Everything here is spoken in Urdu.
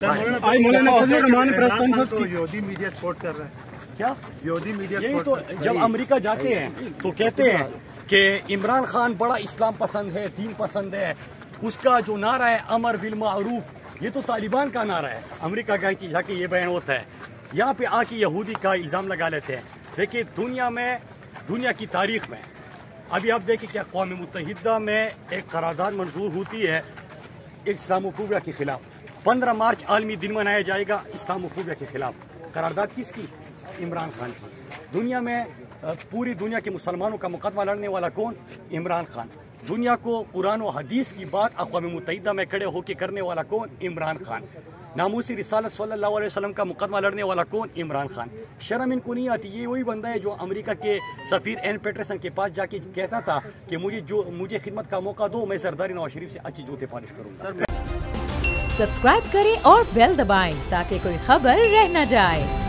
یہودی میڈیا سپورٹ کر رہا ہے کیا؟ یہودی میڈیا یہی تو جب امریکہ جاتے ہیں تو کہتے ہیں کہ عمران خان بڑا اسلام پسند ہے، دین پسند ہے، اس کا جو نعرہ ہے امر بالمعروف، یہ تو طالبان کا نعرہ ہے۔ امریکہ جا کے یہ بیان ہوتا ہے، یہاں پہ آ کے یہودی کا الزام لگا لیتے ہیں۔ دیکھیے دنیا کی تاریخ میں ابھی آپ دیکھیں کہ اقوام متحدہ میں ایک قرارداد منظور ہوتی ہے اسلاموفوبیا کے خلاف۔ 15 مارچ عالمی دن منایا جائے گا اسلاموفوبیا کے خلاف۔ قرارداد کس کی؟ عمران خان کی۔ دنیا میں پوری دنیا کے مسلمانوں کا مقدمہ لڑنے والا کون؟ عمران خان۔ دنیا کو قرآن و حدیث کی بات اقوام متحدہ میں کھڑے ہو کے کرنے والا کون؟ عمران خان۔ ناموسی رسالت صلی اللہ علیہ وسلم کا مقدمہ لڑنے والا کون؟ عمران خان۔ شرم ان کو نہیں آتی؟ یہ وہی بندہ ہے جو امریکہ کے سفیر این پیٹرسن کے پاس جا کے کہتا تھا کہ مجھے خدمت کا موقع دو، میں سرداری نواز شریف سے اچھی جوتے پالش کروں گا۔ سبسکرائب کریں اور بیل دبائیں تاکہ کوئی خبر رہ نہ جائے۔